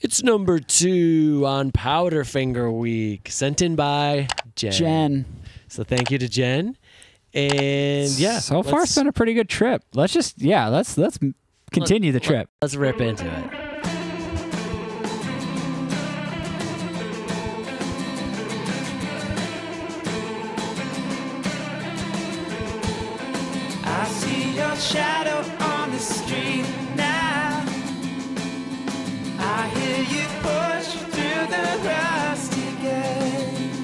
It's number 2 on Powderfinger Week, sent in by Jen. So thank you to Jen. And yeah, so far it's been a pretty good trip. Let's just let's continue the trip. Let's rip into it. I see your shadow on the street now. I hear you push through the rusty gate.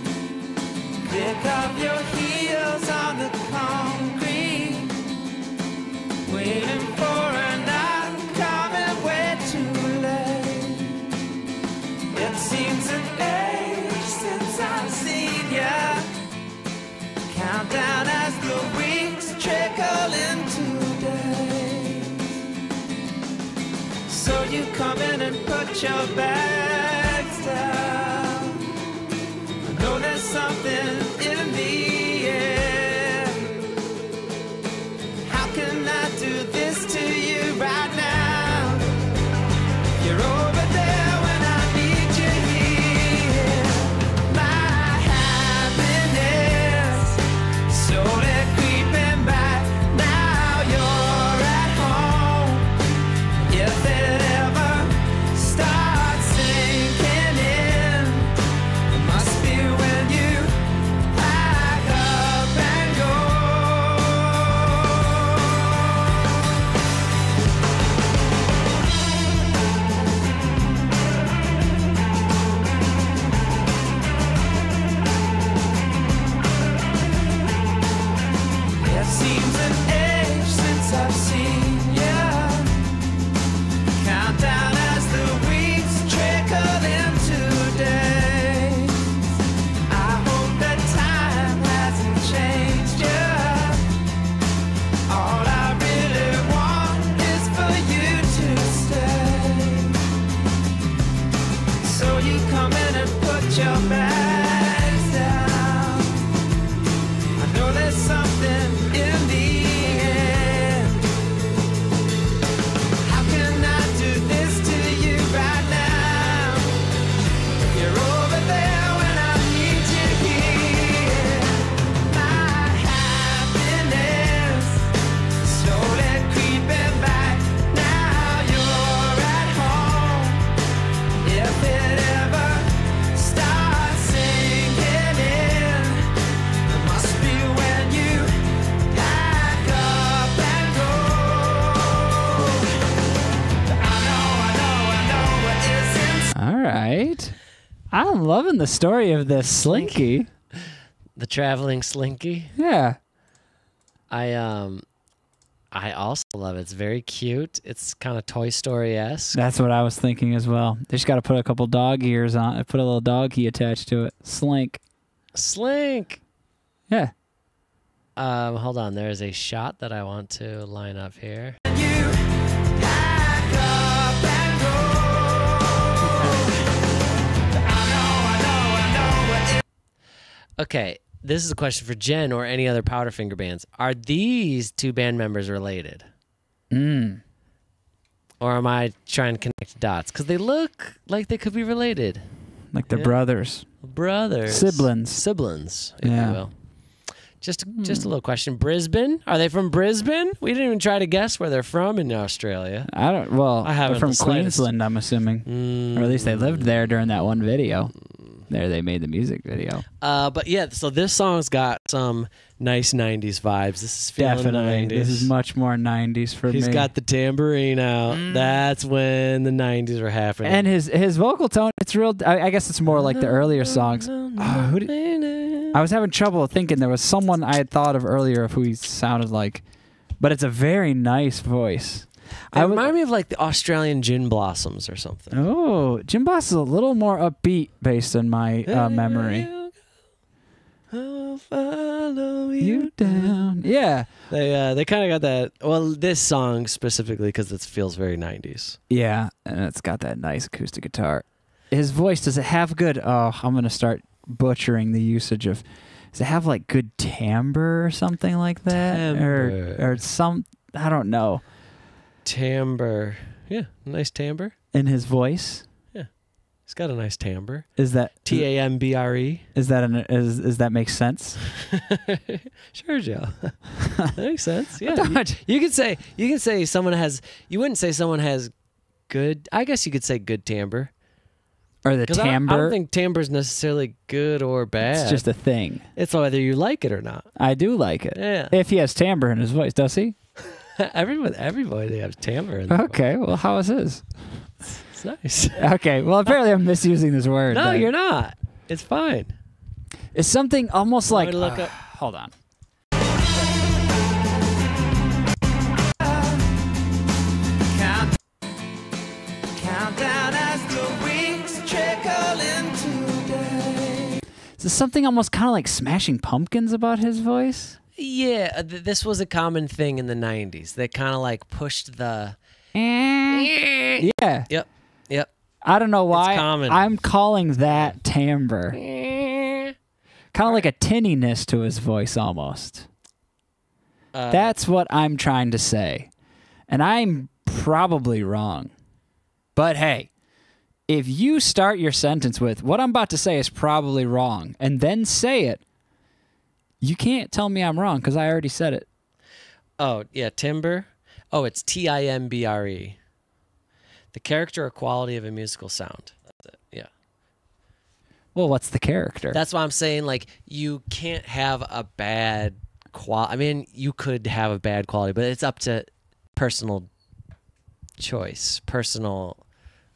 Pick up your heels on the concrete, waiting for a knock, coming way too late. It seems an age since I've seen ya. Countdown as the weeks trickle into days. So you come in and put your bags down. I know there's something in the air. How can I do this to you right now? You're over there when I need you here. My happiness slowly creeping back. Now you're at home. If it ever starts sinking in, it must be when you pack up and go. It seems an age since I've seen ya. Countdown as the weeks trickle into days. I hope that time hasn't changed ya. All I really want is for you to stay. So you come in and put your bags down. I know there's something in the air. How can I do this to you right now? You're over there when I need you here. My happiness slowly creeping back. Now you're at home. If it ever starts sinking in, it must be when you pack up and go. I know what isn't. All right. I'm loving the story of this Slinky. The traveling Slinky. Yeah. I also love it. It's very cute. It's kind of Toy Story-esque. That's what I was thinking as well. They just got to put a couple dog ears on it, put a little doggy attached to it. Slink. Slink. Yeah. Hold on. There's a shot that I want to line up here. You pack up and go. I know what isn't. Okay, this is a question for Jen or any other Powderfinger bands. Are these two band members related? Or am I trying to connect dots? Because they look like they could be related. Like they're Yeah. brothers. Brothers. Siblings. Siblings, if Yeah. you will. Just a little question. Brisbane? Are they from Brisbane? We didn't even try to guess where they're from in Australia. I don't. Well, I haven't they're from the slightest. Queensland, I'm assuming, or at least they lived there during that one video. There, they made the music video. But yeah, so this song's got some nice 90s vibes. This is feeling Definitely, 90s. this is much more 90s for me. He's got the tambourine out. That's when the 90s were happening. And his vocal tone, it's real. I guess it's more like the earlier songs. I was having trouble thinking there was someone I had thought of earlier of who he sounded like, but it's a very nice voice. It remind me of like the Australian Gin Blossoms or something. Oh, Jim Boss is a little more upbeat based on my memory. I'll follow You down. Yeah. They kind of got that. Well, this song specifically because it feels very 90s. Yeah, and it's got that nice acoustic guitar. His voice, does it have good, oh, I'm going to start butchering the usage of, does it have like good timbre or something like that? Timbre. Or some, I don't know. Timbre. Yeah, nice timbre. In his voice? Yeah. He's got a nice timbre. Is that T-A-M-B-R-E? Is that makes sense? Sure, Joe. That makes sense. Yeah. You could say someone has. You wouldn't say someone has good. I guess you could say good timbre. Or the timbre. I don't think timbre is necessarily good or bad. It's just a thing. It's whether you like it or not. I do like it. Yeah. If he has timbre in his voice, does he? Everybody has timbre in their Okay. Well, how is his? It's nice. Okay. Well, apparently I'm misusing this word. No, then. you're not. It's fine. It's something almost like. Look up. Hold on. Countdown as the weeks trickle into day. Is there something almost kind of like Smashing Pumpkins about his voice? Yeah, this was a common thing in the 90s. They kind of like pushed the... Yeah. Yep. I don't know why. It's common. I'm calling that timbre. Kind of like a tinniness to his voice almost. That's what I'm trying to say. And I'm probably wrong. But hey, if you start your sentence with, what I'm about to say is probably wrong, and then say it, you can't tell me I'm wrong because I already said it. Oh, yeah, timbre. Oh, it's T-I-M-B-R-E. The character or quality of a musical sound. That's it, yeah. Well, what's the character? That's why I'm saying, like, you can't have a bad quality. I mean, you could have a bad quality, but it's up to personal choice, personal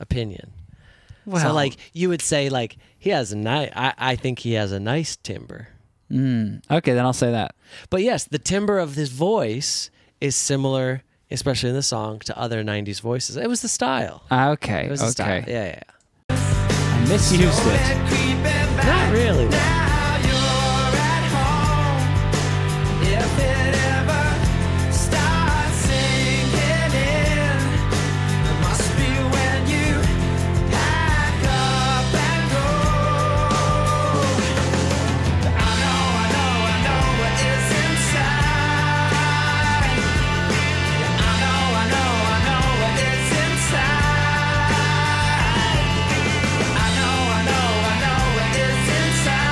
opinion. Well, So, like, you would say, like, he has a nice... I think he has a nice timbre. Okay, then I'll say that. But yes, the timbre of his voice is similar, especially in the song, to other 90s voices. It was the style. Okay, It was the style. okay. Yeah. I misused it. Not really. Now you're at home. If it ever starts sinking in, it must be when you pack up and go. I know what is inside. I know what is inside. I know what is inside.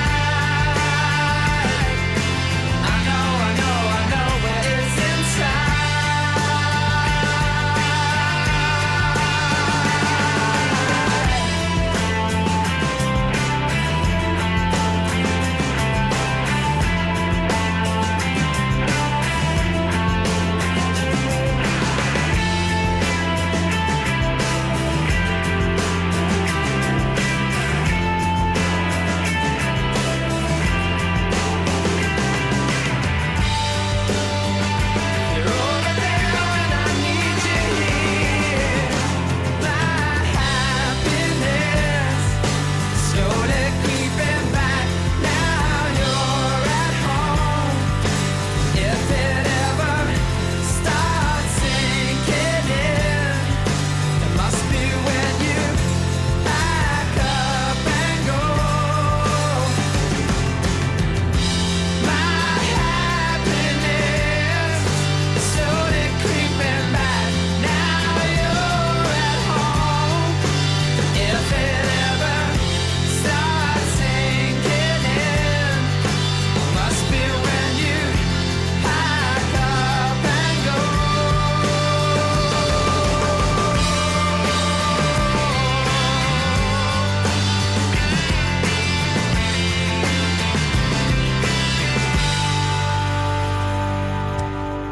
I know what is inside. You're over there when I need you here. My happiness slowly creeping back. Now you're at home. If it ever starts sinking in, it must be when you pack up and go. My happiness slowly creeping back. Now you're at home. If it ever starts sinking in, must be when you pack up and go.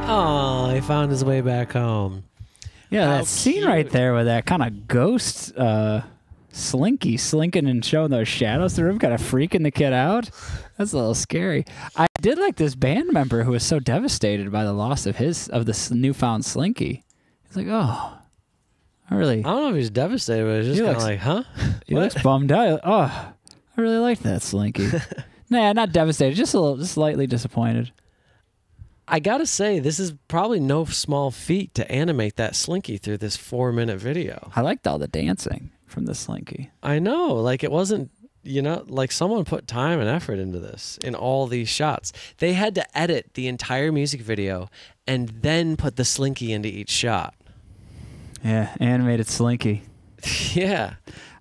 Oh, he found his way back home. Yeah, How that scene right cute. there with that kind of ghost Slinky slinking and showing those shadows through him, kind of freaking the kid out. That's a little scary. I did like this band member who was so devastated by the loss of this newfound Slinky. He's like, oh, I I don't know if he's devastated, but it's just He kind of looks- like, huh? he looks bummed out. Oh, I really liked that Slinky. Nah, not devastated, just a little, just slightly disappointed. I gotta say, this is probably no small feat to animate that Slinky through this 4-minute video. I liked all the dancing from the Slinky. I know, like it wasn't, like someone put time and effort into this in all these shots. They had to edit the entire music video and then put the Slinky into each shot. Yeah, animated Slinky. Yeah.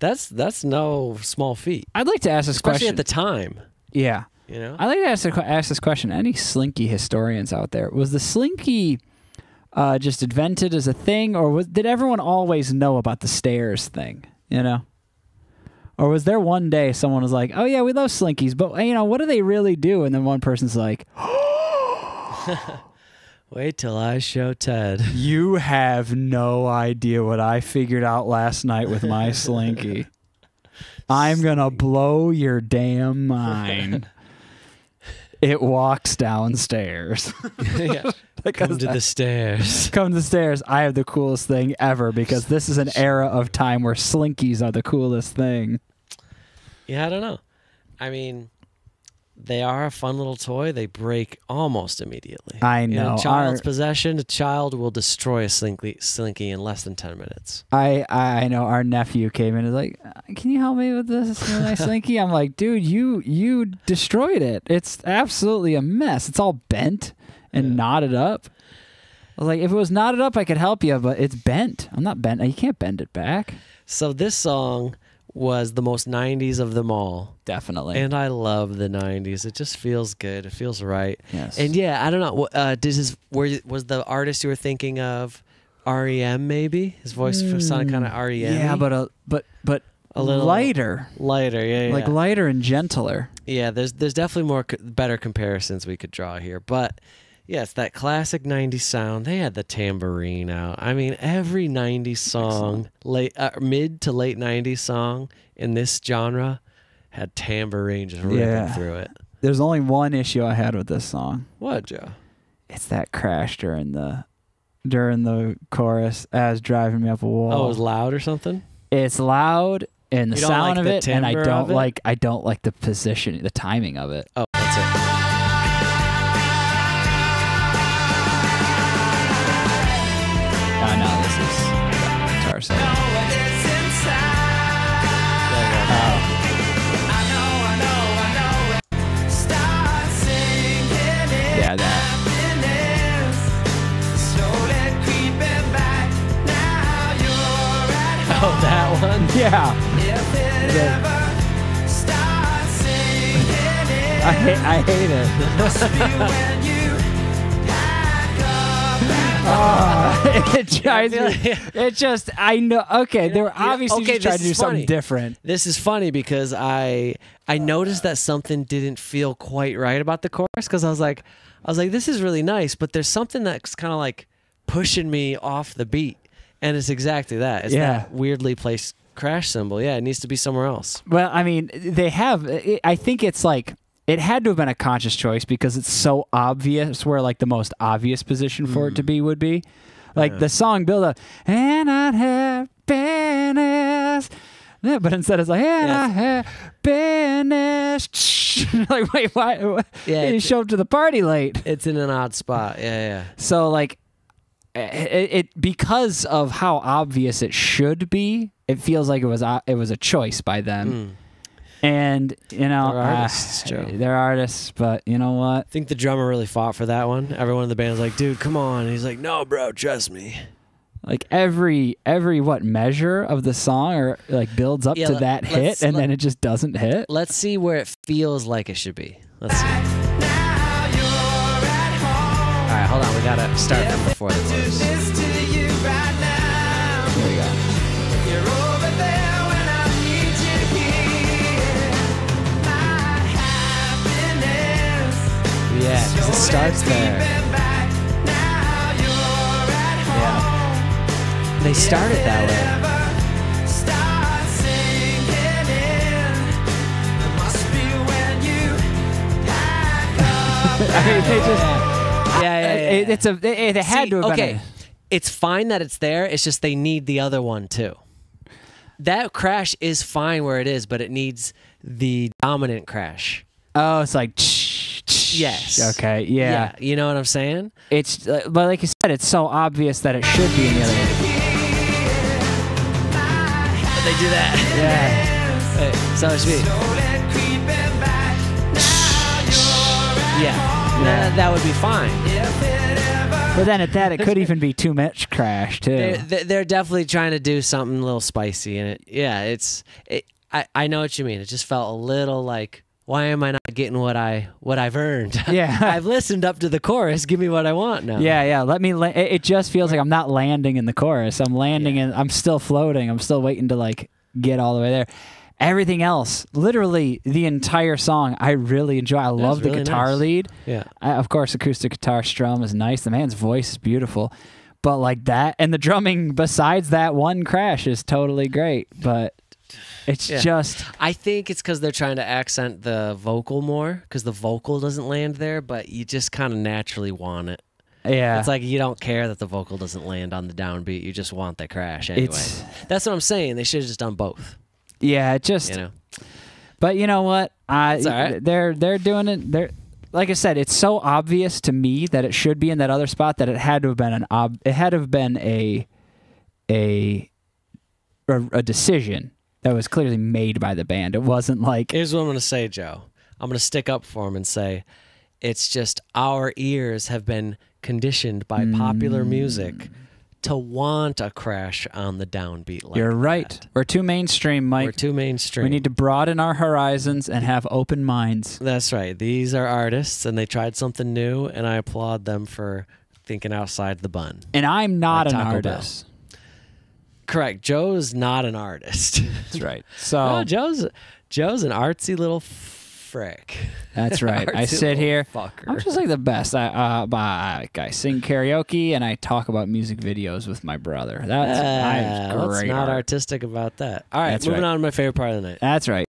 That's no small feat, I'd like to ask this especially question. at the time. Yeah. You know, I'd like to ask this question. Any Slinky historians out there? Was the Slinky just invented as a thing, or did everyone always know about the stairs thing? You know? Or was there one day someone was like, oh, yeah, we love Slinkies, but, what do they really do? And then one person's like, wait till I show Ted. you have no idea what I figured out last night with my Slinky. I'm going to blow your damn mind. It walks downstairs. Yeah. Come to the stairs. Come to the stairs. I have the coolest thing ever because this is an era of time where Slinkies are the coolest thing. Yeah, I don't know. I mean, they are a fun little toy. They break almost immediately. I know. In child's possession, a child will destroy a Slinky in less than 10 minutes. I know. Our nephew came in and was like, can you help me with this my Slinky? I'm like, dude, you destroyed it. It's absolutely a mess. It's all bent and knotted up. I was like, if it was knotted up, I could help you, but it's bent. I'm not bent. You can't bend it back. So this song was the most 90s of them all. Definitely. And I love the 90s. It just feels good. It feels right. Yes. And yeah, I don't know. Was the artist you were thinking of REM maybe? His voice sounded kind of REM. Yeah, but a little lighter. Lighter, yeah. Like lighter and gentler. Yeah, there's definitely more better comparisons we could draw here. But yeah, it's that classic 90s sound. They had the tambourine out. I mean, every 90s song, mid to late 90s song in this genre had tambourine just ripping through it. There's only one issue I had with this song. What, Joe? It's that crash during the chorus as driving me up a wall. Oh, it was loud or something? It's loud and the sound of it, and I don't like the position, the timing of it. Oh, that's it. I know this is guitar solo. Yeah, that. Oh, that one? Yeah. I hate it. It drives me. It just, I know. Okay, they were obviously just trying to do something different. This is funny because I noticed that something didn't feel quite right about the chorus because I was like, this is really nice, but there's something that's kind of like pushing me off the beat, and it's exactly that. It's that weirdly placed crash cymbal. Yeah, it needs to be somewhere else. Well, I mean, they have. I think it's like. It had to have been a conscious choice because it's so obvious where like the most obvious position for it to be would be. Like the song build up, and I'd happiness. Yeah, but instead it's like, and I happiness. Like, wait, why? Yeah, you show up to the party late. It's in an odd spot. Yeah. So like, it because of how obvious it should be, it feels like it was a choice by them. And, they're artists, Joe. They're artists, but you know what? I think the drummer really fought for that one. Everyone in the band was like, dude, come on. And he's like, no, bro, trust me. Like every measure of the song or like builds up to that hit and then it just doesn't hit. Let's see where it feels like it should be. Let's see. All right, hold on. We got to start from before the chorus. Here we go. Yeah, because it starts there. Yeah. They started that way. I mean, they just... Yeah. It had to have been. It's fine that it's there. It's just they need the other one, too. That crash is fine where it is, but it needs the dominant crash. Oh, it's like... Yes. Okay. Yeah. You know what I'm saying? It's, but like you said, it's so obvious that it should be in the other one. But they do that. Yeah. Wait, so it should be. Yeah. That would be fine. But then at that, it could even be too much crash too. They're definitely trying to do something a little spicy, and I know what you mean. It just felt a little like, why am I not getting what I've earned? Yeah. I've listened up to the chorus. Give me what I want now. Yeah. Let me. It just feels like I'm not landing in the chorus. I'm landing and I'm still floating. I'm still waiting to like get all the way there. Everything else, literally the entire song, I really enjoy. I love the really guitar nice. lead. Yeah. Of course, acoustic guitar strum is nice. The man's voice is beautiful. But like that, and the drumming besides that one crash is totally great. But it's just... I think it's because they're trying to accent the vocal more, because the vocal doesn't land there, but you just kind of naturally want it. Yeah. It's like you don't care that the vocal doesn't land on the downbeat. You just want the crash anyway. That's what I'm saying. They should have just done both. Yeah, it just... You know? But you know what? It's all right. They're doing it. They're, like I said, it's so obvious to me that it should be in that other spot that it had to have been a decision that was clearly made by the band. It wasn't like... Here's what I'm going to say, Joe. I'm going to stick up for them and say, it's just our ears have been conditioned by popular music to want a crash on the downbeat like You're right. that. We're too mainstream, Mike. We're too mainstream. We need to broaden our horizons and have open minds. That's right. These are artists, and they tried something new, and I applaud them for thinking outside the bun. And I'm not Like an Taco Bell. artist. Correct. Joe's not an artist. That's right. So No, Joe's an artsy little frick. that's right. I Artsy sit little here. fucker. I'm just like the best. I sing karaoke and I talk about music videos with my brother. That's What's great. not art. artistic about that? All right, That's moving right. on to my favorite part of the night. That's right.